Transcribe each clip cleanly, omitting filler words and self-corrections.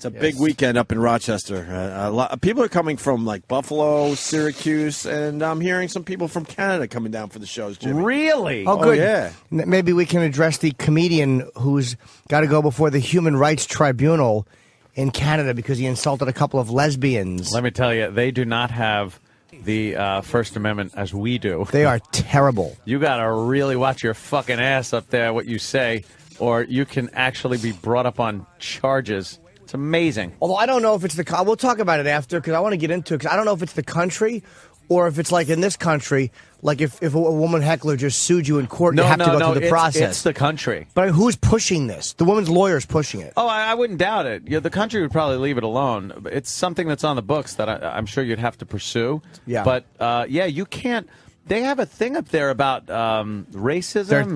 It's a big weekend up in Rochester. A lot people are coming from like Buffalo, Syracuse, and I'm hearing some people from Canada coming down for the shows, Jimmy. Really? Oh, good. Yeah. Maybe we can address the comedian who's got to go before the Human Rights Tribunal in Canada because he insulted a couple of lesbians. Let me tell you, they do not have the First Amendment as we do. They are terrible. You got to really watch your fucking ass up there, what you say, or you can actually be brought up on charges. It's amazing. Although I don't know if it's the... We'll talk about it after because I want to get into it because I don't know if it's the country or if it's like in this country, like if a woman heckler just sued you in court, you have to go through the process. It's the country. But who's pushing this? The woman's lawyer's pushing it. Oh, I wouldn't doubt it. Yeah, the country would probably leave it alone. It's something that's on the books that I'm sure you'd have to pursue. Yeah. But, you can't... They have a thing up there about racism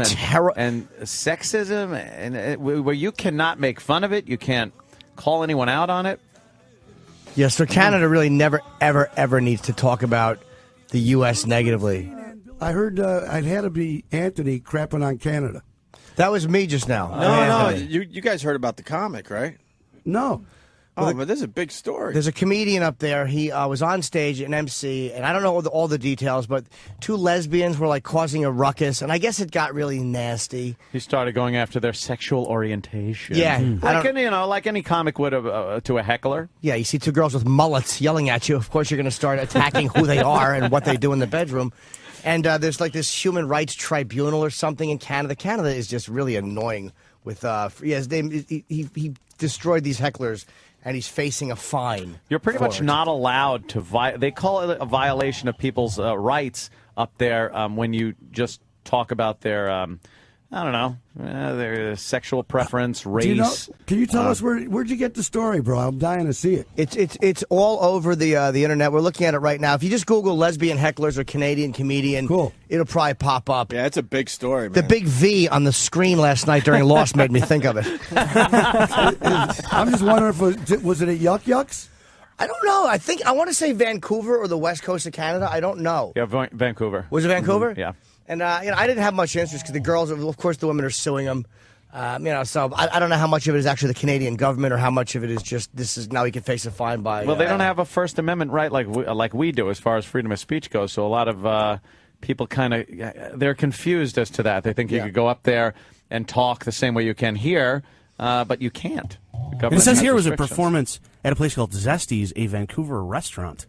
and sexism, and where you cannot make fun of it. You can't call anyone out on it. Yes, so Canada really never, ever, ever needs to talk about the U.S. negatively. I heard I'd had to be Anthony crapping on Canada. That was me just now. No. You guys heard about the comic, right? No. But this is a big story. There's a comedian up there. He was on stage, an MC, and I don't know all the details, but two lesbians were like causing a ruckus, and I guess it got really nasty. He started going after their sexual orientation. Yeah. Like any comic would have to a heckler. Yeah, you see two girls with mullets yelling at you. Of course, you're going to start attacking who they are and what they do in the bedroom. And there's like this human rights tribunal or something in Canada. Canada is just really annoying with, he destroyed these hecklers. And he's facing a fine. You're pretty much not allowed to they call it a violation of people's rights up there when you just talk about their, their sexual preference, race. Can you tell us where'd you get the story, bro? I'm dying to see it. It's all over the internet. We're looking at it right now. If you just Google lesbian hecklers or Canadian comedian, it'll probably pop up. Yeah, it's a big story, man. The big V on the screen last night during Lost made me think of it. I'm just wondering if was it at Yuck Yucks? I don't know. I want to say Vancouver or the west coast of Canada. I don't know. Yeah, Vancouver. Was it Vancouver? Mm-hmm. Yeah. And I didn't have much interest because the girls, of course, the women are suing them. So I don't know how much of it is actually the Canadian government or how much of it is just now he can face a fine by. Well, they don't have a First Amendment right like we do as far as freedom of speech goes. So a lot of people they're confused as to that. They think you could go up there and talk the same way you can here, but you can't. It says here was a performance at a place called Zesty's, a Vancouver restaurant.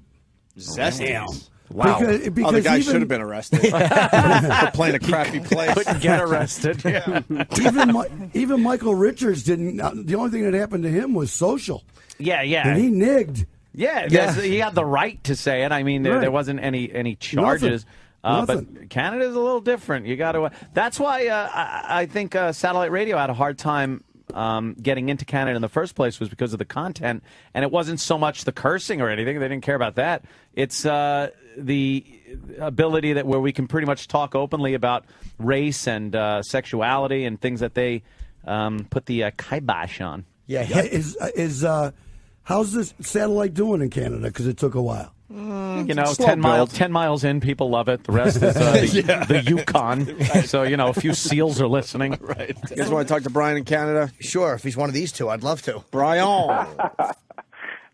Zesty's? Wow. Because the guy should have been arrested for playing a crappy place. Couldn't get arrested. Yeah. even Michael Richards didn't. The only thing that happened to him was social. Yeah. And he nigged. Yeah. He had the right to say it. I mean, there wasn't any charges. But Canada's a little different. You got to. That's why I think satellite radio had a hard time getting into Canada in the first place was because of the content, and it wasn't so much the cursing or anything. They didn't care about that. It's the ability where we can pretty much talk openly about race and sexuality and things that they put the kibosh on. Yeah. How's this satellite doing in Canada? Because it took a while. 10 miles in, people love it. The rest is the Yukon. Right. So, a few SEALs are listening. Right. You guys want to talk to Brian in Canada? Sure. If he's one of these two, I'd love to. Brian.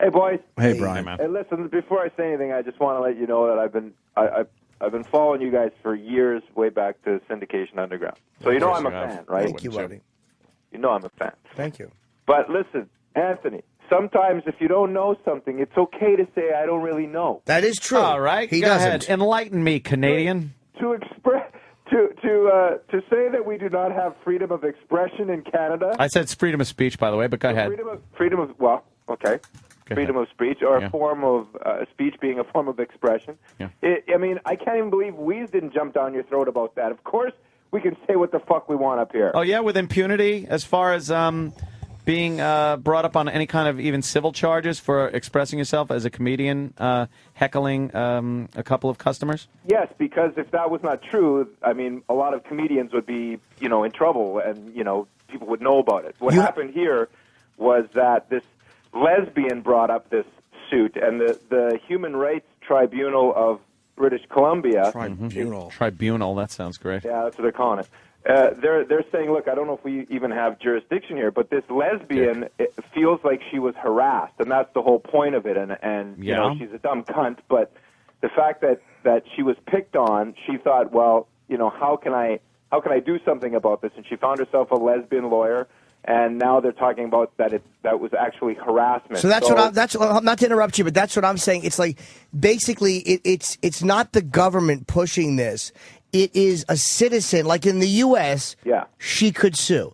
Hey, boys. Hey, Brian. Hey, listen, before I say anything, I just want to let you know that I've been following you guys for years, way back to Syndication Underground. So I'm a fan, right? Thank you, buddy. You know I'm a fan. Thank you. But listen, Anthony, sometimes if you don't know something, it's okay to say I don't really know. That is true. All right. He Go doesn't. ahead. Enlighten me, Canadian. To express... To say that we do not have freedom of expression in Canada. I said freedom of speech, by the way, but go ahead. Freedom of freedom of speech, or a form of speech being a form of expression. Yeah. I can't even believe we didn't jump down your throat about that. Of course, we can say what the fuck we want up here. Oh yeah, with impunity as far as being brought up on any kind of even civil charges for expressing yourself as a comedian, heckling a couple of customers? Yes, because if that was not true, a lot of comedians would be, in trouble, and, people would know about it. What happened here was that this lesbian brought up this suit, and the Human Rights Tribunal of British Columbia... Tribunal. Tribunal, that sounds great. Yeah, that's what they're calling it. they're saying, look, I don't know if we even have jurisdiction here, but this lesbian it feels like she was harassed, and that's the whole point of it. And you know, she's a dumb cunt, but the fact that she was picked on, she thought, well, you know, how can I do something about this? And she found herself a lesbian lawyer. And now they're talking about that was actually harassment. So that's not to interrupt you, but that's what I'm saying. It's like basically it's not the government pushing this. It is a citizen, like in the U.S. Yeah, she could sue.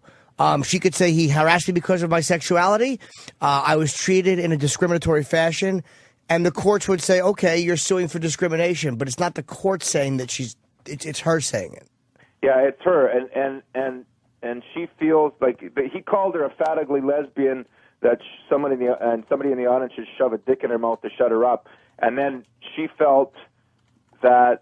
She could say he harassed me because of my sexuality. I was treated in a discriminatory fashion, and the courts would say, okay, you're suing for discrimination, but it's not the court saying that it's her saying it. Yeah, it's her, and she feels like he called her a fat, ugly lesbian that somebody in the audience should shove a dick in her mouth to shut her up. And then she felt that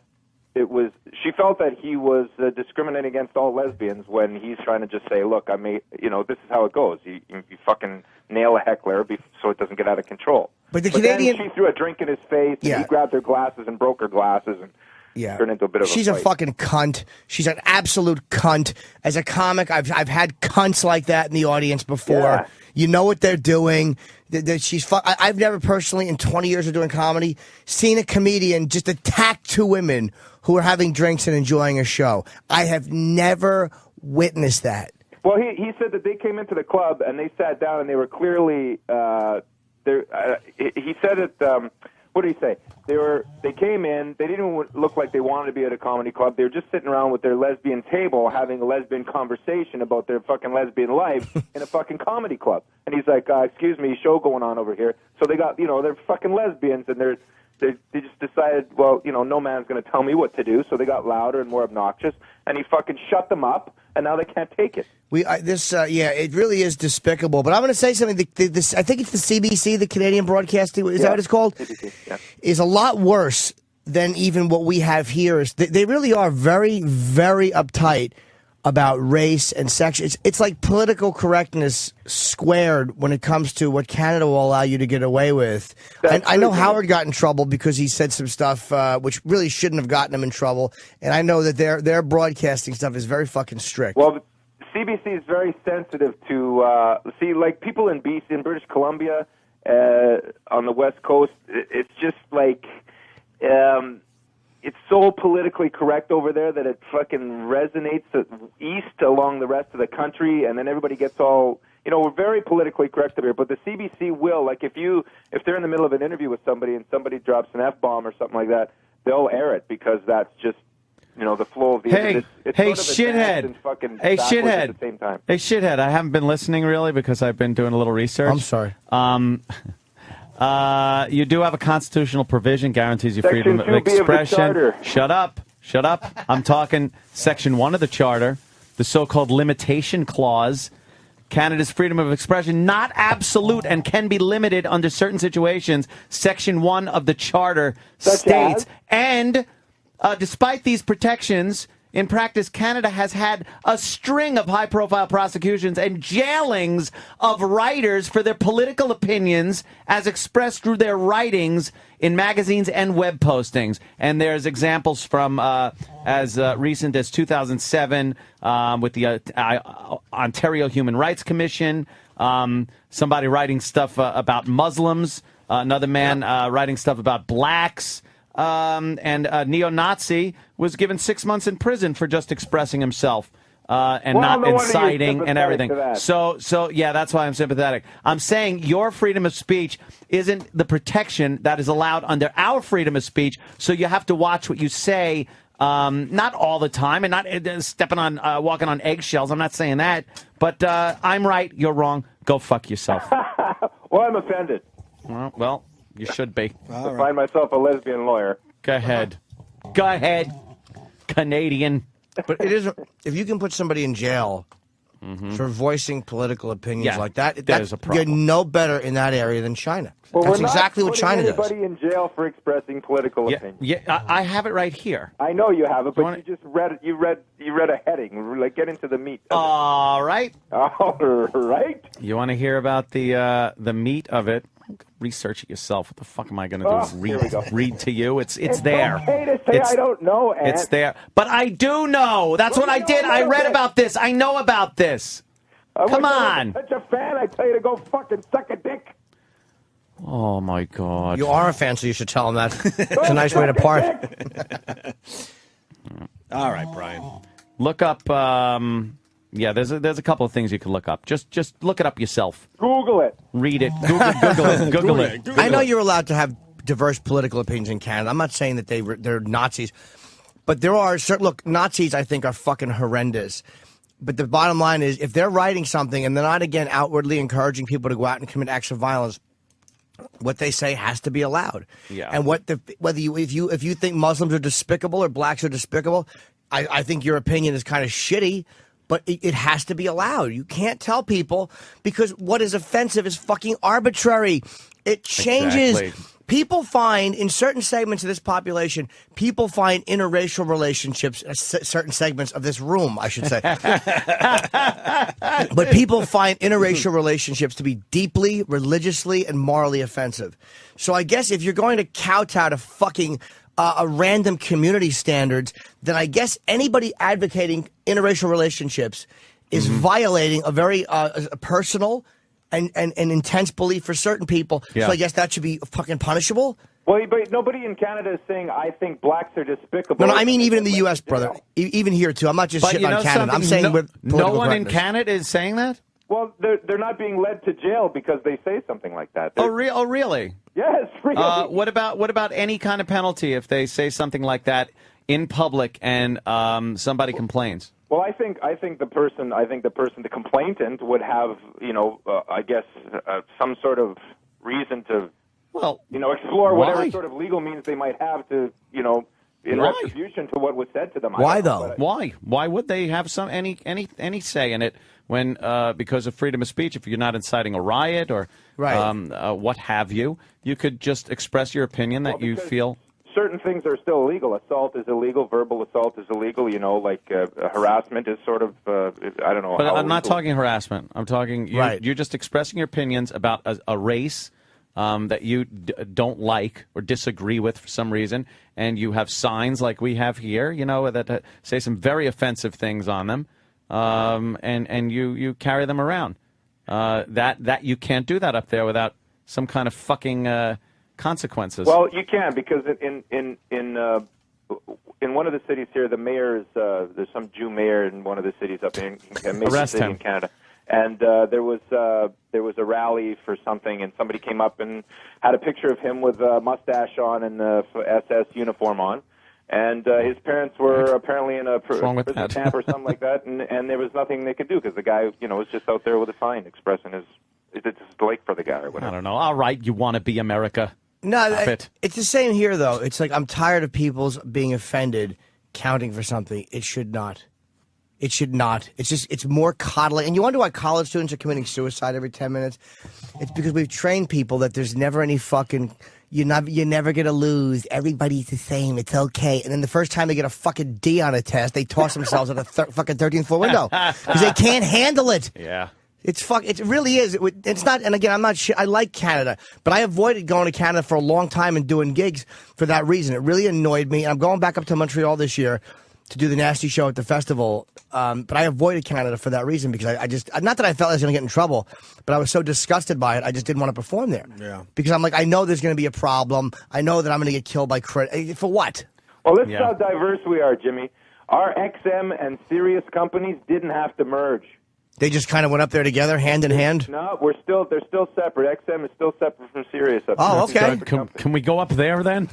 he was discriminating against all lesbians when he's trying to just say, look, this is how it goes. You fucking nail a heckler so it doesn't get out of control. But Canadian, then she threw a drink in his face, and he grabbed her glasses and broke her glasses, and turned into a bit of She's a fight. a fucking cunt. She's an absolute cunt. As a comic, I've had cunts like that in the audience before. Yeah. You know what they're doing. I've never personally, in 20 years of doing comedy, seen a comedian just attack two women who are having drinks and enjoying a show. I have never witnessed that. Well, he said that they came into the club and they sat down and they were clearly. He said that. What did he say? They came in. They didn't even look like they wanted to be at a comedy club. They were just sitting around with their lesbian table, having a lesbian conversation about their fucking lesbian life in a fucking comedy club. And he's like, "Excuse me, show going on over here." So they got, they're fucking lesbians, and they just decided, well, no man's going to tell me what to do. So they got louder and more obnoxious, and he fucking shut them up, and now they can't take it. It really is despicable. But I'm going to say something. I think it's the CBC, the Canadian Broadcasting. Is that what it's called? CBC, yeah. Is a lot worse than even what we have here. They really are very, very uptight about race and sex. It's like political correctness squared when it comes to what Canada will allow you to get away with. I know Howard got in trouble because he said some stuff which really shouldn't have gotten him in trouble. And I know that their broadcasting stuff is very fucking strict. Well, CBC is very sensitive to like people in BC, in British Columbia, on the West Coast. It's just like it's so politically correct over there that it fucking resonates east along the rest of the country, and then everybody gets all. We're very politically correct over here, but the CBC will, like, if they're in the middle of an interview with somebody and somebody drops an F-bomb or something like that, they'll air it because that's just. The flow of the Hey, shithead. Hey, shithead. At the same time. Hey, shithead. I haven't been listening really because I've been doing a little research. I'm sorry. You do have a constitutional provision guarantees you freedom of expression. Shut up. I'm talking Section 1 of the Charter, the so-called limitation clause. Canada's freedom of expression, not absolute and can be limited under certain situations. Section 1 of the Charter states. And despite these protections, in practice, Canada has had a string of high-profile prosecutions and jailings of writers for their political opinions as expressed through their writings in magazines and web postings. And there's examples from as recent as 2007 with the Ontario Human Rights Commission, somebody writing stuff about Muslims, another man writing stuff about blacks. And a neo-Nazi was given 6 months in prison for just expressing himself and not inciting and everything. So yeah, that's why I'm sympathetic. I'm saying your freedom of speech isn't the protection that is allowed under our freedom of speech. So you have to watch what you say, not all the time, and not walking on eggshells. I'm not saying that, but I'm right, you're wrong. Go fuck yourself. Well, I'm offended. Well. You should be. Find myself a lesbian lawyer. Go ahead, Canadian. But it is if you can put somebody in jail for voicing political opinions like that, there's a problem. You're no better in that area than China. Well, that's exactly what China does. Anybody in jail for expressing political opinions? Yeah, I have it right here. I know you have it, but you just read it. You read a heading. Like, get into the meat. All right. All right. You want to hear about the meat of it? research it yourself. What the fuck am I going to do? Here we go. Read to you? It's It's there. okay to say I don't know, Ant. It's there. But I do know. That's what I did. I read about this. I know about this. Come on. Such a fan, I tell you to go fucking suck a dick. Oh, my God. You are a fan, so you should tell him that. It's a nice way to part. All right, Brian. Look up. Yeah, there's a couple of things you can look up. Just look it up yourself. Google it. Read it. Google it. Google it. I know you're allowed to have diverse political opinions in Canada. I'm not saying that they're Nazis, but there are certain. Look, Nazis I think are fucking horrendous. But the bottom line is, if they're writing something and they're not again outwardly encouraging people to go out and commit acts of violence, what they say has to be allowed. Yeah. And if you think Muslims are despicable or blacks are despicable, I think your opinion is kind of shitty. But it has to be allowed. You can't tell people, because what is offensive is fucking arbitrary. It changes. Exactly. People find, in certain segments of this population, people find interracial relationships, certain segments of this room, I should say. But people find interracial relationships to be deeply, religiously, and morally offensive. So I guess if you're going to kowtow to fucking a random community standards, then I guess anybody advocating interracial relationships is violating a very personal and intense belief for certain people. Yeah. So I guess that should be fucking punishable. Well, but nobody in Canada is saying, I think blacks are despicable. No, I mean even in the U.S., brother. Even here, too. I'm not just shitting on Canada. I'm saying no one in Canada is saying that? Well, they're not being led to jail because they say something like that. Oh, really? Yes, really. What about any kind of penalty if they say something like that in public and somebody complains? Well, I think the person, the complainant would have, I guess, some sort of reason to, explore whatever sort of legal means they might have to, in retribution to what was said to them. Why though? Why? Why would they have any say in it when because of freedom of speech? If you're not inciting a riot or what have you, you could just express your opinion that you feel. Certain things are still illegal. Assault is illegal. Verbal assault is illegal. Harassment is sort of, I don't know. But I'm not talking harassment. I'm talking, you're just expressing your opinions about a race that you don't like or disagree with for some reason, and you have signs like we have here, that say some very offensive things on them, and you carry them around. That you can't do that up there without some kind of fucking consequences. Well, you can, because in one of the cities here, the mayor is there's some Jew mayor in one of the cities up in a major city in Canada, and there was a rally for something, and somebody came up and had a picture of him with a mustache on and the SS uniform on, and his parents were apparently in a prison camp or something like that, and there was nothing they could do because the guy was just out there with a sign expressing his dislike for the guy or whatever. I don't know. All right, you want to be America. No, it's the same here, though. It's like I'm tired of people's being offended, counting for something. It should not. It should not. It's more coddling. And you wonder why college students are committing suicide every 10 minutes? It's because we've trained people that there's never any fucking, you're never going to lose. Everybody's the same. It's okay. And then the first time they get a fucking D on a test, they toss themselves out a fucking 13th floor window because they can't handle it. Yeah. It really is. It's not. And again, I'm not. I like Canada, but I avoided going to Canada for a long time and doing gigs for that reason. It really annoyed me. And I'm going back up to Montreal this year to do the Nasty Show at the festival. But I avoided Canada for that reason because I just, not that I felt I was going to get in trouble, but I was so disgusted by it. I just didn't want to perform there. Yeah. Because I'm like, I know there's going to be a problem. I know that I'm going to get killed by for what? Well, this is how diverse we are, Jimmy. Our XM and Sirius companies didn't have to merge. They just kind of went up there together, hand in hand? No, they're still separate. XM is still separate from Sirius. Oh, okay. Can we go up there then?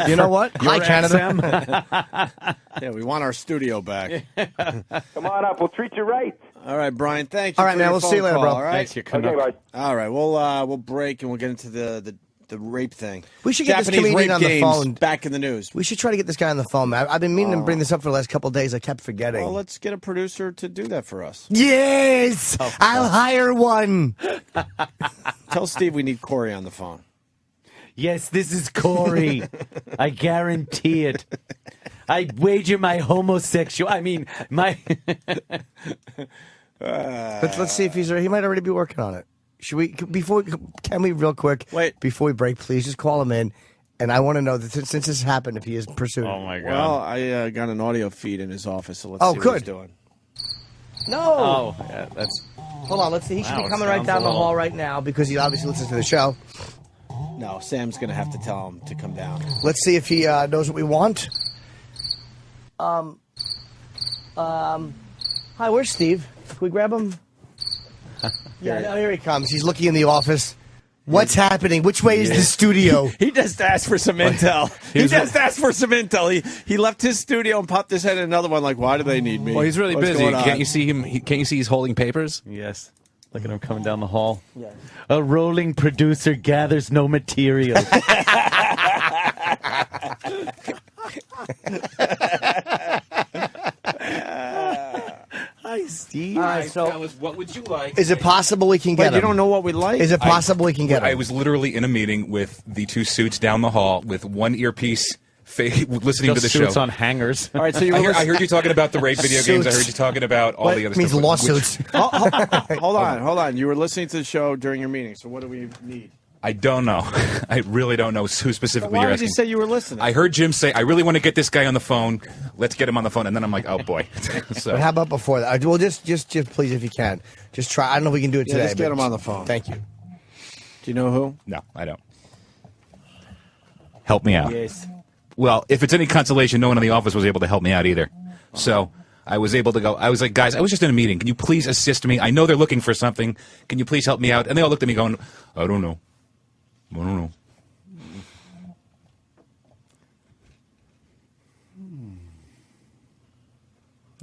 You know what? Hi, Canada. Yeah, we want our studio back. Come on up. We'll treat you right. All right, Brian, thank you. All right, man. We'll see you later, bro. All right? Thanks, you Okay, bye. All right, we'll break and we'll get into the rape thing. We should get this Japanese comedian rape on the games phone. Back in the news. We should try to get this guy on the phone, man. I've been meaning to bring this up for the last couple of days. I kept forgetting. Well, let's get a producer to do that for us. Yes! I'll hire one. Tell Steve we need Corey on the phone. Yes, this is Corey. I guarantee it. I wager my Let's see if he might already be working on it. Should we can we real quick? Wait. Before we break, please just call him in, and I want to know that since this happened, if he is pursuing. Oh my God! Well, I got an audio feed in his office, so let's see good. what he's doing. No. Oh, yeah, that's. Hold on. Let's see. He should Wow, be it coming right sounds down a the little- hall right now because he obviously listens to the show. No, Sam's gonna have to tell him to come down. Let's see if he knows what we want. Hi, where's Steve? Can we grab him? Yeah, no, here he comes. He's looking in the office. What's happening? Which way is the studio? He just asked for some intel. He just asked for some intel. He left his studio and popped his head in another one. Like, why do they need me? Well, he's really What's busy. going on? Can't you see him? Can't you see he's holding papers? Yes. Look at him coming down the hall. Yes. A rolling producer gathers no material. Hi, Steve. All right, so Fellas, what would you like? is it possible we can get him? You don't know what we like. Is it possible we can get him? I was literally in a meeting with the two suits down the hall with one earpiece, listening to the suits show. on hangers. All right, so you I heard you talking about the rape video games. I Suits. heard you talking about all What? the other Means stuff. lawsuits. hold on. You were listening to the show during your meeting. So what do we need? I don't know. I really don't know who specifically Why you're did you asking. say you were listening? I heard Jim say, I really want to get this guy on the phone. Let's get him on the phone. And then I'm like, oh, boy. So But how about before that? Well, just please, if you can, just try. I don't know if we can do it Yeah, today. just get but him on the phone. Thank you. Do you know who? No, I don't. Help me out. Yes. Well, if it's any consolation, no one in the office was able to help me out either. So I was able to go. I was like, guys, I was just in a meeting. Can you please assist me? I know they're looking for something. Can you please help me out? And they all looked at me going, I don't know. I don't know.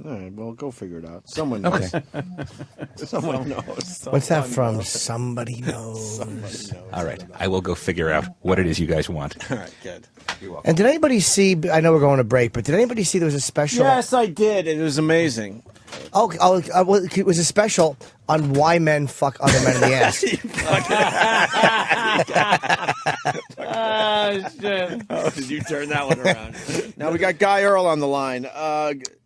All right, well, go figure it out. Someone knows. Okay. Someone knows. What's that from? Somebody knows. All right. I will go figure out what it is you guys want. All right, good. And did anybody see? I know we're going to break, but did anybody see there was a special? Yes, I did. It was amazing. Oh, well, it was a special on why men fuck other men in the ass. Oh, shit. Oh, did you turn that one around? Now we got Guy Earl on the line.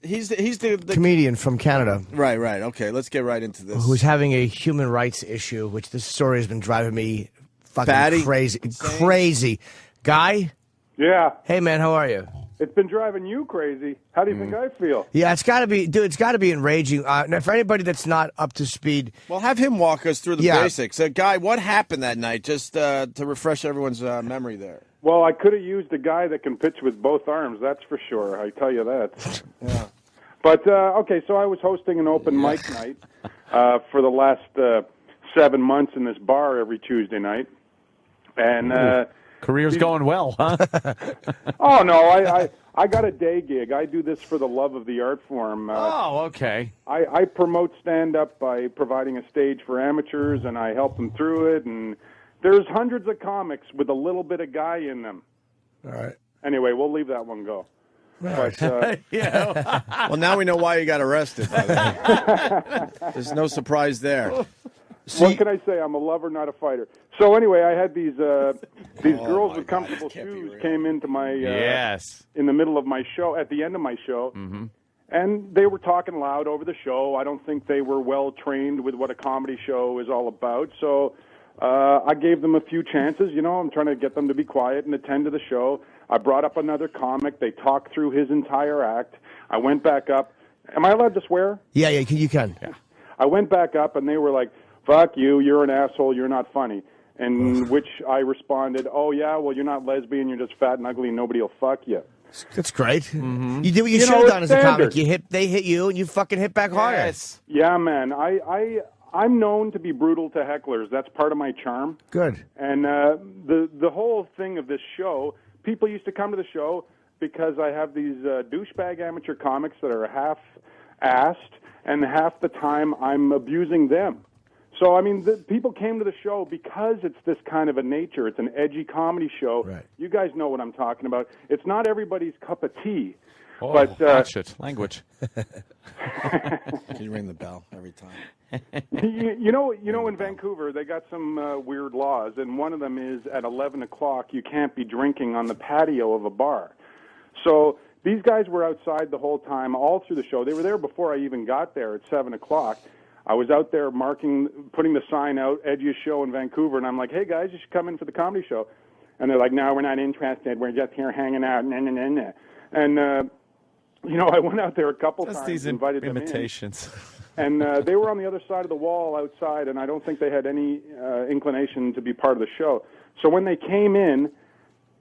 He's the Comedian from Canada right. Okay, let's get right into this. who's having a human rights issue, which this story has been driving me fucking Batty? crazy. Insane? Crazy. Guy? Yeah, Hey, man, how are you? it's been driving you crazy. How do you think I feel? Yeah, it's got to be, dude, it's got to be enraging. Now, for anybody that's not up to speed, Well, have him walk us through the Yeah. basics. Guy, what happened that night? Just to refresh everyone's memory there. Well, I could have used a guy that can pitch with both arms, that's for sure. I tell you that. Yeah. But, okay, so I was hosting an open mic night for the last 7 months in this bar every Tuesday night. And Career's going well, huh? oh, no, I got a day gig. I do this for the love of the art form. Oh, okay. I promote stand-up by providing a stage for amateurs, and I help them through it. And there's hundreds of comics with a little bit of guy in them. all right. Anyway, we'll leave that one go. But, Yeah. Well, now we know why you got arrested. By the way. There's no surprise there. what can I say? I'm a lover, not a fighter. So anyway, I had these girls with comfortable shoes came into my Yes. in the middle of my show, at the end of my show, and they were talking loud over the show. I don't think they were well trained with what a comedy show is all about. So I gave them a few chances. You know, I'm trying to get them to be quiet and attend to the show. I brought up another comic. They talked through his entire act. I went back up. Am I allowed to swear? Yeah, you can. Yeah. I went back up, and they were like, fuck you, you're an asshole, you're not funny. And which I responded, oh, yeah, well, you're not lesbian, you're just fat and ugly, and nobody will fuck you. That's great. You did what you, You should know, have it's done as a standard. comic. They hit you, and you fucking hit back harder. Yes. Yeah, man, I'm known to be brutal to hecklers. That's part of my charm. Good. And the whole thing of this show, people used to come to the show because I have these douchebag amateur comics that are half-assed, and half the time I'm abusing them. So, I mean, people came to the show because it's this kind of a nature. It's an edgy comedy show. Right. You guys know what I'm talking about. It's not everybody's cup of tea. Oh, but watch it. Language. Can you ring the bell every time? you know, in Vancouver, they got some weird laws, and one of them is at 11 o'clock you can't be drinking on the patio of a bar. So these guys were outside the whole time, all through the show. They were there before I even got there at 7 o'clock. I was out there putting the sign out, edgiest show in Vancouver, and I'm like, hey, guys, you should come in for the comedy show. And they're like, no, we're not interested. We're just here hanging out. Nah, nah, nah, nah. And, I went out there a couple times, these invited imitations. them in. And they were on the other side of the wall outside, and I don't think they had any inclination to be part of the show. So when they came in,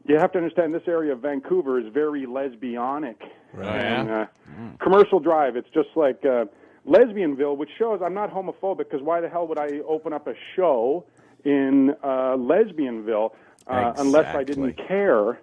you have to understand this area of Vancouver is very lesbianic. Right. And Commercial Drive, it's just like Lesbianville, which shows I'm not homophobic, because why the hell would I open up a show in Lesbianville unless I didn't care?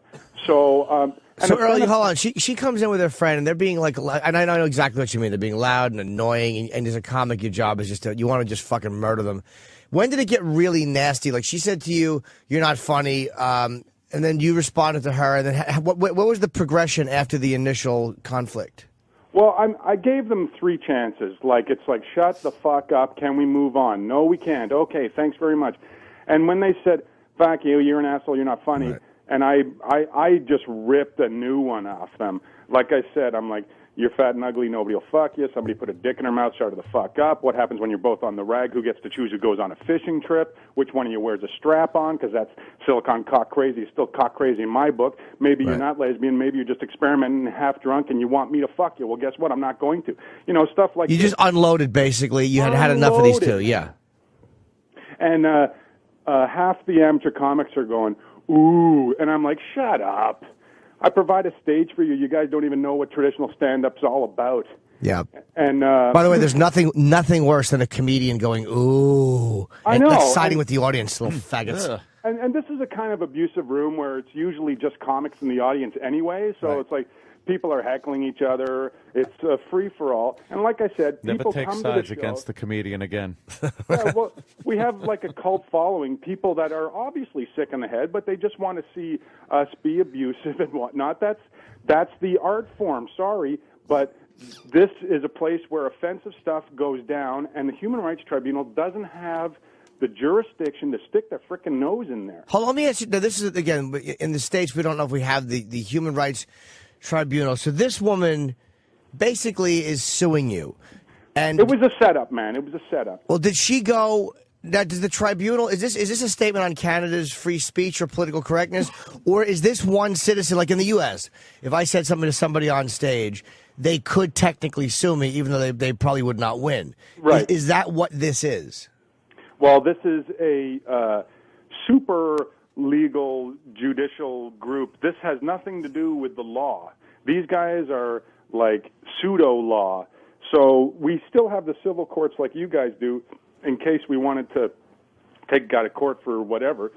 So, so Early, hold on. She comes in with her friend, and they're being like, and I know exactly what you mean. They're being loud and annoying, and as a comic, your job is just you want to just fucking murder them. When did it get really nasty? Like she said to you, "You're not funny," and then you responded to her, and then what was the progression after the initial conflict? Well, I gave them 3 chances. It's like, shut the fuck up. Can we move on? No, we can't. Okay, thanks very much. And when they said, fuck you, you're an asshole, you're not funny, right. And I just ripped a new one off them. Like I said, I'm like, you're fat and ugly, nobody will fuck you. Somebody put a dick in her mouth, started the fuck up. What happens when you're both on the rag? Who gets to choose who goes on a fishing trip? Which one of you wears a strap on? Because that's silicon cock crazy. It's still cock crazy in my book. Maybe you're not lesbian. Maybe you're just experimenting, half drunk, and you want me to fuck you. Well, guess what? I'm not going to. Stuff like you just unloaded, basically. You had enough of these two, yeah. And half the amateur comics are going, ooh, and I'm like, shut up. I provide a stage for you. You guys don't even know what traditional stand-up's all about. Yeah. And by the way, there's nothing worse than a comedian going, ooh, I know, like siding with the audience, little faggots. And this is a kind of abusive room where it's usually just comics in the audience anyway, so it's like people are heckling each other. It's a free-for-all. And like I said, never people take come sides to the against the comedian again. Yeah, well, we have like a cult following, people that are obviously sick in the head, but they just want to see us be abusive and whatnot. That's the art form, sorry, but this is a place where offensive stuff goes down, and the Human Rights Tribunal doesn't have the jurisdiction to stick their frickin' nose in there. Hold on, let me ask you, now this is, again, in the States, we don't know if we have the Human Rights Tribunal. So this woman basically is suing you. And it was a setup, man. It was a setup. Well, did she go... Now, does the tribunal, is this a statement on Canada's free speech or political correctness? Or is this one citizen, like in the U.S., if I said something to somebody on stage, they could technically sue me, even though they probably would not win. Right. Is that what this is? Well, this is a super legal judicial group. This has nothing to do with the law. These guys are like pseudo-law. So we still have the civil courts like you guys do in case we wanted to take a guy to court for whatever.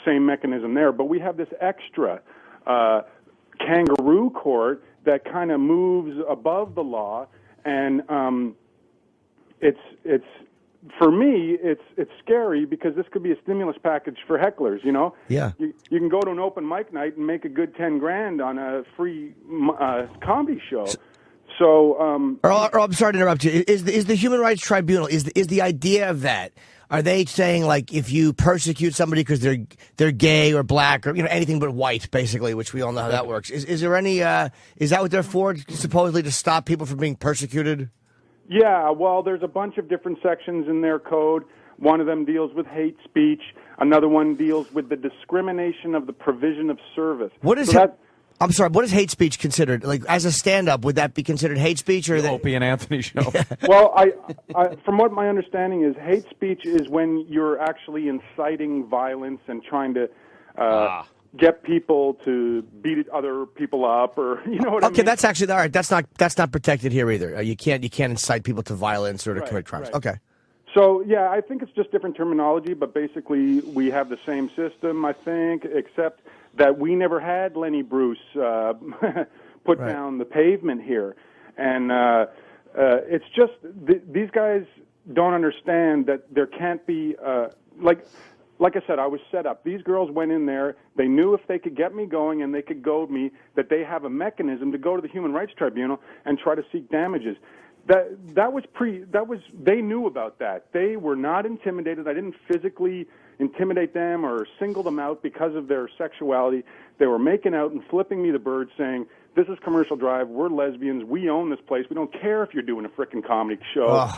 Same mechanism there. But we have this extra kangaroo court that kind of moves above the law. And it's for me, it's scary because this could be a stimulus package for hecklers, you know? Yeah. You can go to an open mic night and make a good $10,000 on a free comedy show. So, Earl, I'm sorry to interrupt you. Is the Human Rights Tribunal, is the idea of that, are they saying, like, if you persecute somebody because they're gay or black or, anything but white, basically, which we all know how that works, is there any, is that what they're for, supposedly to stop people from being persecuted? Yeah, well, there's a bunch of different sections in their code. One of them deals with hate speech. Another one deals with the discrimination of the provision of service. What is I'm sorry, what is hate speech considered? Like, as a stand-up, would that be considered hate speech? Or the Opie and Anthony show. Well, I, from what my understanding is, hate speech is when you're actually inciting violence and trying to get people to beat other people up, or what I mean? Okay, that's actually all right. That's not protected here either. You can't incite people to violence or to commit crimes. Right. Okay. So yeah, I think it's just different terminology, but basically we have the same system, I think, except that we never had Lenny Bruce put down the pavement here, and it's just these guys don't understand that there can't be like I said, I was set up. These girls went in there. They knew if they could get me going and they could goad me, that they have a mechanism to go to the Human Rights Tribunal and try to seek damages. They knew about that. They were not intimidated. I didn't physically intimidate them or single them out because of their sexuality. They were making out and flipping me the bird, saying, "This is Commercial Drive. We're lesbians. We own this place. We don't care if you're doing a frickin' comedy show."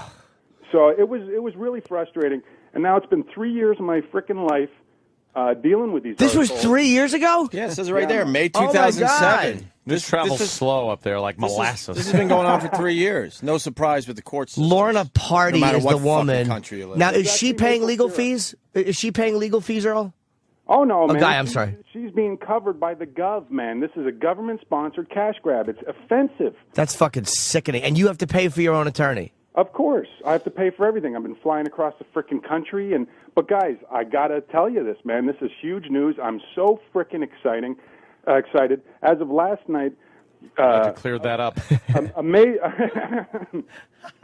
So it was really frustrating. And now it's been 3 years of my freaking life dealing with these. This was articles. 3 years ago? Yeah, it says it right there, May Oh, my 2007. God. This travels slow up there like molasses. This has been going on for 3 years. No surprise with the court system. Lorna Party no matter is what the woman. country you live Now, in. is she paying legal fees? Is she paying legal fees, Earl? Oh, no, man. Guy, I'm sorry. She's being covered by the gov, man. This is a government-sponsored cash grab. It's offensive. That's fucking sickening. And you have to pay for your own attorney. Of course. I have to pay for everything. I've been flying across the frickin' country. But, guys, I got to tell you this, man. This is huge news. I'm so frickin' excited. As of last night... to clear that up.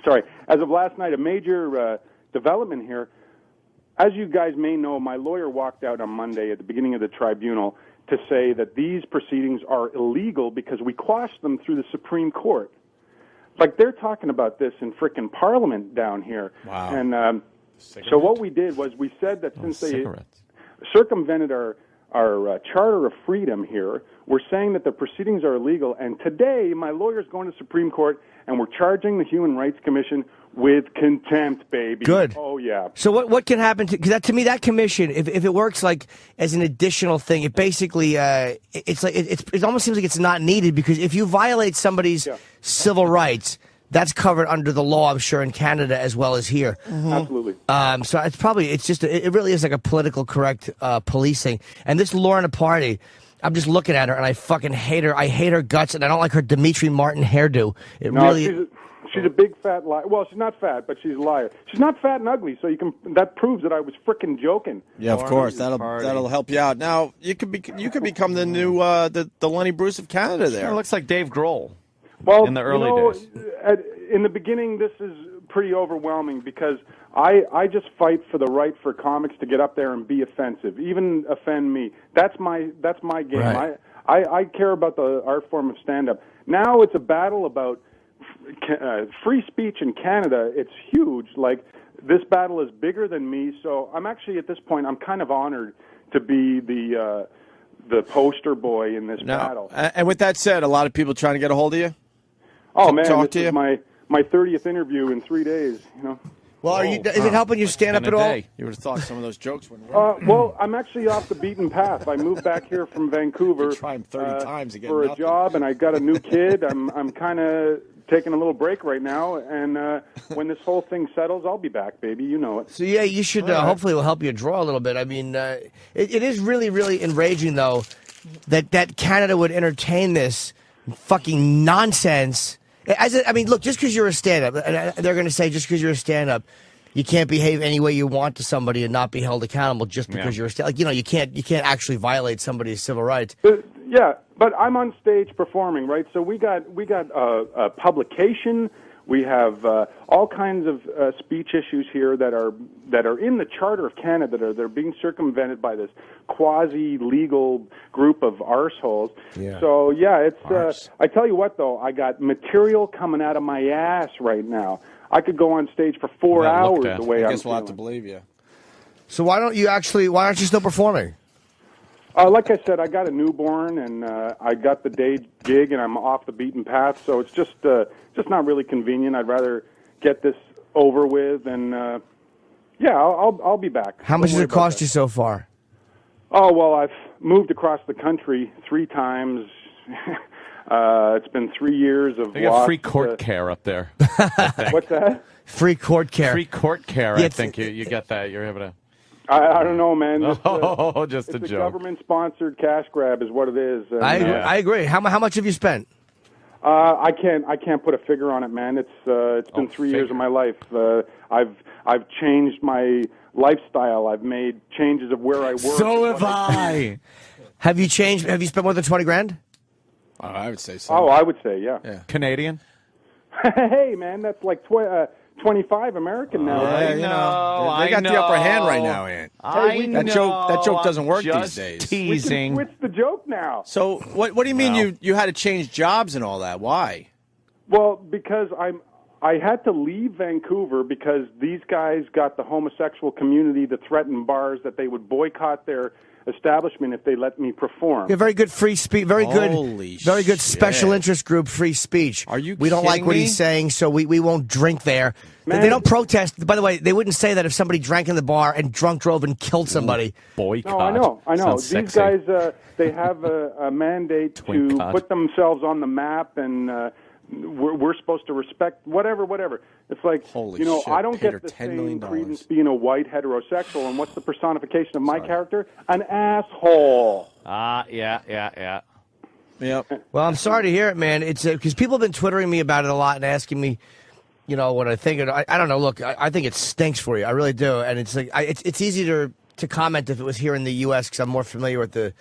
Sorry. As of last night, a major development here. As you guys may know, my lawyer walked out on Monday at the beginning of the tribunal to say that these proceedings are illegal because we quashed them through the Supreme Court. Like, they're talking about this in frickin' Parliament down here. Wow. And so what we did was we said that since they cigarettes. circumvented our Charter of Freedom here, we're saying that the proceedings are illegal. And today, my lawyer's going to Supreme Court, and we're charging the Human Rights Commission with contempt, baby. Good. Oh, yeah. So what can happen because to me that commission, if it works like as an additional thing, it basically it's like it almost seems like it's not needed because if you violate somebody's civil rights, that's covered under the law, I'm sure, in Canada as well as here. Absolutely. So it really is like a political correct policing. And this Lorna Party, I'm just looking at her and I fucking hate her. I hate her guts and I don't like her Dimitri Martin hairdo. She's a big fat liar. Well, she's not fat, but she's a liar. She's not fat and ugly, so that proves that I was frickin' joking. Yeah, of course. That'll help you out. Now you could become the new the Lenny Bruce of Canada. There, It looks like Dave Grohl. Well, in the early days. In the beginning, this is pretty overwhelming because I just fight for the right for comics to get up there and be offensive, even offend me. That's my game. Right. I care about the art form of stand-up. Now it's a battle about free speech in Canada. It's huge. Like, this battle is bigger than me, so I'm actually, at this point, I'm kind of honored to be the poster boy in this battle. And with that said, a lot of people trying to get a hold of you. Oh, man, talk this to is you. my 30th interview in 3 days, you know. Well, is it helping you stand up at all? You would have thought some of those jokes wouldn't. Well, I'm actually off the beaten path. I moved back here from Vancouver You tried 30 times to get for a nothing. job, and I got a new kid. I'm kind of taking a little break right now, and when this whole thing settles, I'll be back, baby. You know it. So yeah, you should hopefully it will help you draw a little bit. I mean, it is really, really enraging though that Canada would entertain this fucking nonsense. Look, just because you're a stand-up, and they're going to say just because you're a stand-up, you can't behave any way you want to somebody and not be held accountable just because you're a stand-up. Like, you can't actually violate somebody's civil rights. Yeah, but I'm on stage performing, right? So we got a publication. We have all kinds of speech issues here that are in the Charter of Canada that are being circumvented by this quasi-legal group of arseholes. Yeah. So yeah, it's. I tell you what, though, I got material coming out of my ass right now. I could go on stage for 4 hours the way I I'm guess we'll have to feeling. believe you. So why aren't you still performing? Like I said, I got a newborn, and I got the day gig, and I'm off the beaten path. So it's just not really convenient. I'd rather get this over with, and I'll be back. How much has it cost you so far? Oh well, I've moved across the country 3 times. It's been 3 years of. They got free court care up there. What's that? Free court care. Free court care. I think you get that. You're able to. I don't know, man. Just a it's joke. a government-sponsored cash grab, is what it is. And, I agree. How much have you spent? I can't put a figure on it, man. It's been 3 years of my life. I've changed my lifestyle. I've made changes of where I work. So have I. Have you changed? Have you spent more than 20 grand? I would say so. Oh, I would say, yeah. Canadian? Hey, man, that's like 25 American now, right? They got the upper hand right now, Ant. That joke doesn't work just these days. Teasing. We can switch the joke now. So what do you mean you had to change jobs and all that? Why? Well, because I had to leave Vancouver because these guys got the homosexual community to threaten bars that they would boycott their establishment if they let me perform. Yeah, very good free speech. Very Holy good special shit. interest group free speech. Are you We don't like kidding what me? he's saying, so we won't drink there. Man. They don't protest. By the way, they wouldn't say that if somebody drank in the bar and drunk drove and killed somebody. Boycott. No, I know. Sounds These sexy. guys, they have a mandate Twink to cod. put themselves on the map, and we're supposed to respect whatever. It's like, Holy you know, shit, I don't paid her get the $10 million. same credence being a white heterosexual. And what's the personification of my character? An asshole. Yeah. Yep. Well, I'm sorry to hear it, man. It's because people have been twittering me about it a lot and asking me, you know, what I think. I don't know. Look, I think it stinks for you. I really do. And it's like it's easy to comment if it was here in the U.S. because I'm more familiar with the.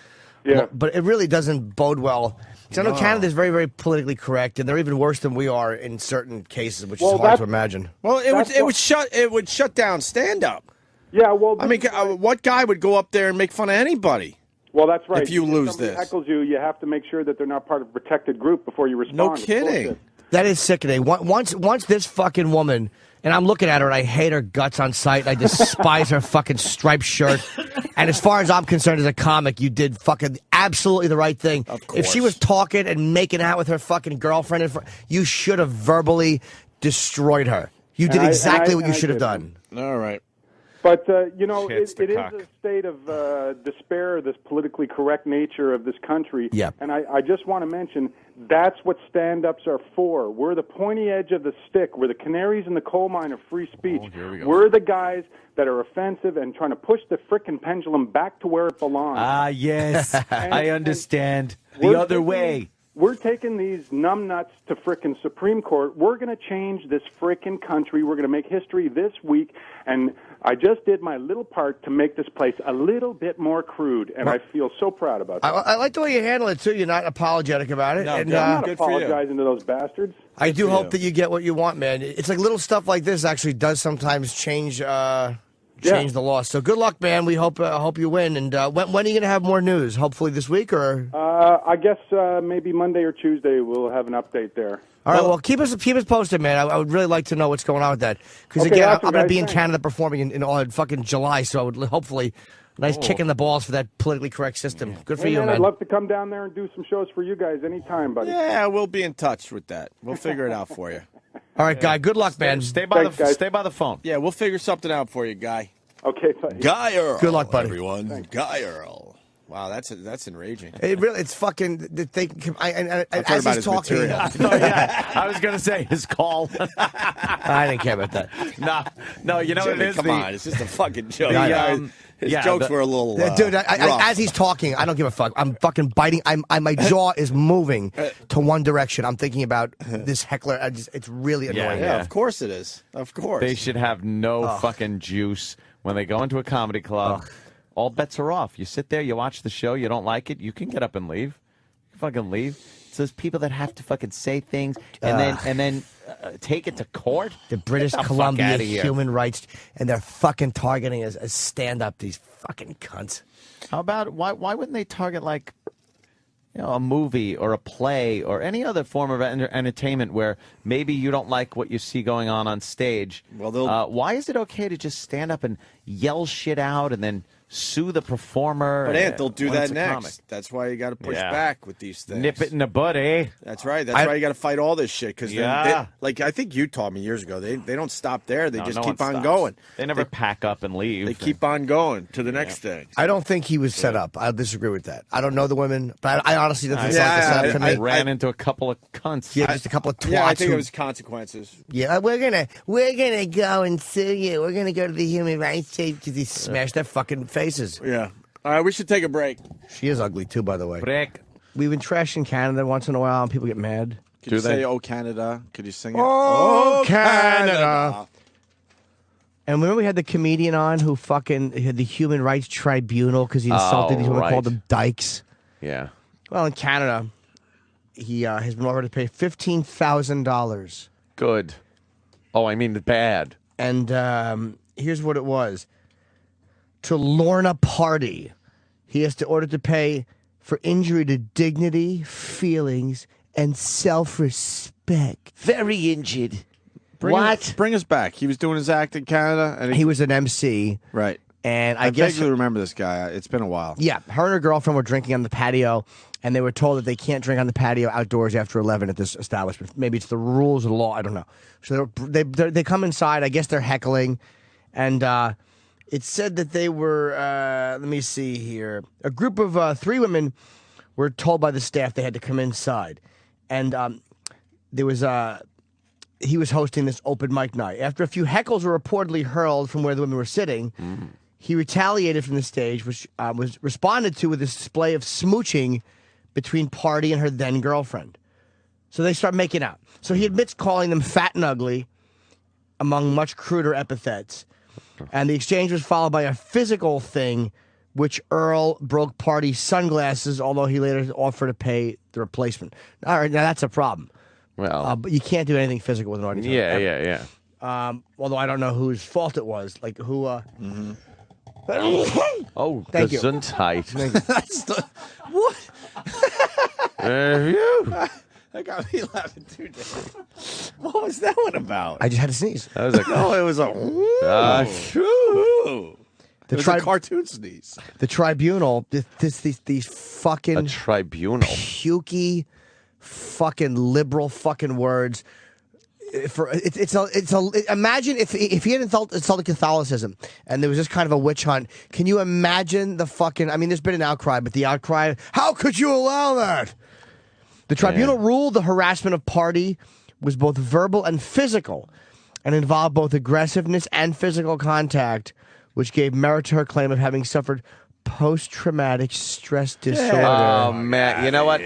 Yeah. But it really doesn't bode well. Because I know Canada's very, very politically correct, and they're even worse than we are in certain cases, which is hard to imagine. Well, it would shut down stand up. Yeah, well, I mean, what guy would go up there and make fun of anybody? Well, that's right. If you lose somebody this. heckles you, you have to make sure that they're not part of a protected group before you respond. No It's kidding. bullshit. That is sickening. Once this fucking woman, and I'm looking at her and I hate her guts on sight. I despise her fucking striped shirt. And as far as I'm concerned as a comic, you did fucking absolutely the right thing. Of course. If she was talking and making out with her fucking girlfriend, you should have verbally destroyed her. You did exactly what you should have done. All right. But, you know, it Shit's the is cock. a state of despair, this politically correct nature of this country. Yeah. And I just want to mention, that's what stand-ups are for. We're the pointy edge of the stick. We're the canaries in the coal mine of free speech. here we go. We're the guys that are offensive and trying to push the frickin' pendulum back to where it belongs. Yes. I understand. We're The other taking- way. We're taking these numbnuts to frickin' Supreme Court. We're going to change this frickin' country. We're going to make history this week. And I just did my little part to make this place a little bit more crude, and I feel so proud about that. I like the way you handle it, too. You're not apologetic about it. No, and good. I'm not Good for you. apologizing to those bastards. I do for hope you. that you get what you want, man. It's like little stuff like this actually does sometimes change the law. So good luck, man. We hope you win. And when are you going to have more news? Hopefully this week, or I guess maybe Monday or Tuesday we'll have an update there. all right. Well, keep us posted, man. I would really like to know what's going on with that because Okay, again, awesome, I'm going to guys. be in Thanks. Canada performing in fucking July. So I would hopefully nice kick in the balls for that politically correct system. Good for Hey, you, man, man. I'd love to come down there and do some shows for you guys anytime, buddy. Yeah, we'll be in touch with that. We'll figure it out for you. All right, guy. Good luck, man. Stay by Thanks, guys. stay by the phone. Yeah, we'll figure something out for you, Guy. Okay, buddy. Guy Earl. Good luck, buddy. Everyone. Guy Earl. Wow, that's enraging. It's fucking. They, I've heard as about he's his talking, material. I was going to say his call. I didn't care about that. No, you know what it Jimmy, is? come on, it's just a fucking joke. His yeah, jokes were a little Dude, rough. as he's talking, I don't give a fuck. I'm fucking biting. My jaw is moving to one direction. I'm thinking about this heckler. It's really annoying. Yeah, of course it is. Of course. They should have no fucking juice when they go into a comedy club. All bets are off. You sit there, you watch the show, you don't like it, you can get up and leave. You can fucking leave. It's those people that have to fucking say things and then take it to court. The British Get the fuck Columbia outta here. human rights, and they're fucking targeting as stand-up. These fucking cunts. How about why wouldn't they target like a movie or a play or any other form of entertainment where maybe you don't like what you see going on stage? Well, why is it okay to just stand up and yell shit out and then sue the performer? But Ant, they'll do when that it's a next. comic? That's why you got to push Yeah. back with these things. Nip it in the butt, eh? That's right. That's why you got to fight all this shit. Because Yeah. like I think you taught me years ago, they don't stop there. They No, just no keep one on stops. going. They never pack up and leave. They keep on going to the next thing. I don't think he was set up. I disagree with that. I don't know the women, but I honestly don't think Yeah, it's like set up to I me. ran into a couple of cunts. Yeah, just a couple of twats. Yeah, I think who- it was consequences. Yeah, we're gonna go and sue you. We're gonna go to the human rights team because he smashed their fucking faces. Yeah. All right, we should take a break. She is ugly too, by the way. Break. We've been trashing Canada once in a while, and people get mad. Could Do you they? say "Oh Canada"? Could you sing it? Oh, Canada. And remember we had the comedian on who fucking had the Human Rights Tribunal because he insulted these women, right. called them dykes. Yeah. Well, in Canada, he has been ordered to pay $15,000. Good. Oh, I mean bad. And here's what it was. To Lorna Party, he has to order to pay for injury to dignity, feelings, and self-respect. Very injured. Bring us back. He was doing his act in Canada, and He was an MC. right. And I guess vaguely remember this guy. It's been a while. Yeah, her and her girlfriend were drinking on the patio, and they were told that they can't drink on the patio outdoors after 11 at this establishment. Maybe it's the rules of the law. I don't know. So they come inside. I guess they're heckling, and it said that they were. Let me see here. A group of 3 women were told by the staff they had to come inside, and there was he was hosting this open mic night. After a few heckles were reportedly hurled from where the women were sitting. He retaliated from the stage, which was responded to with a display of smooching between Party and her then girlfriend. So they start making out. So he admits calling them fat and ugly, among much cruder epithets. And the exchange was followed by a physical thing, which Earl broke Party's sunglasses, although he later offered to pay the replacement. All right, now that's a problem. Well, but you can't do anything physical with an audience. Yeah. Although I don't know whose fault it was. Like who? Oh, thank you. Gesundheit. That's the what? That got me laughing too, Dave. What was that one about? I just had to sneeze. That was a No, it was a. It was a cartoon sneeze. The tribunal. These fucking a tribunal. Pukey, fucking liberal fucking words. Imagine if he had insulted Catholicism and there was just kind of a witch hunt. Can you imagine the fucking? I mean, there's been an outcry, but the outcry. How could you allow that? The tribunal ruled the harassment of Party was both verbal and physical, and involved both aggressiveness and physical contact, which gave merit to her claim of having suffered post-traumatic stress disorder. Oh man, you know what?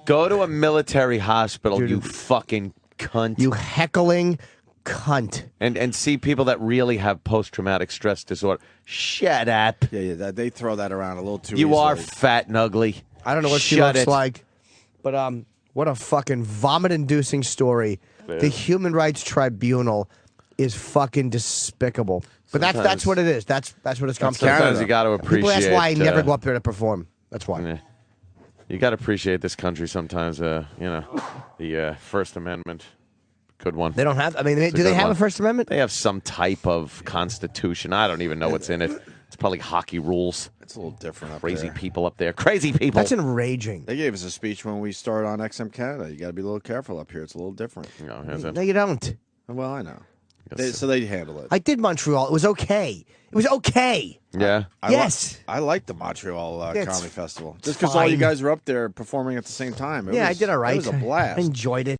Go to a military hospital, you fucking cunt. You heckling cunt. And see people that really have post-traumatic stress disorder. Shut up. Yeah, they throw that around a little too You easily. are fat and ugly. I don't know what she looks like, but what a fucking vomit-inducing story. Yeah. The Human Rights Tribunal is fucking despicable. But that's what it is. That's what it's come to. Sometimes you got to appreciate. People ask why I never go up there to perform. That's why. Yeah. You got to appreciate this country sometimes. The First Amendment, good one. They don't have. I mean, do they have a First Amendment? They have some type of constitution. I don't even know what's in it. It's probably hockey rules. It's a little different up Crazy there. people up there. Crazy people. That's enraging. They gave us a speech when we started on XM Canada. You got to be a little careful up here. It's a little different. No, you don't. Well, I know. So they handle it. I did Montreal. It was okay. It was okay. Yeah. Yes. I liked the Montreal Yeah, Comedy Festival. Just because all you fine. guys were up there performing at the same time. I did all right. It was a blast. I enjoyed it.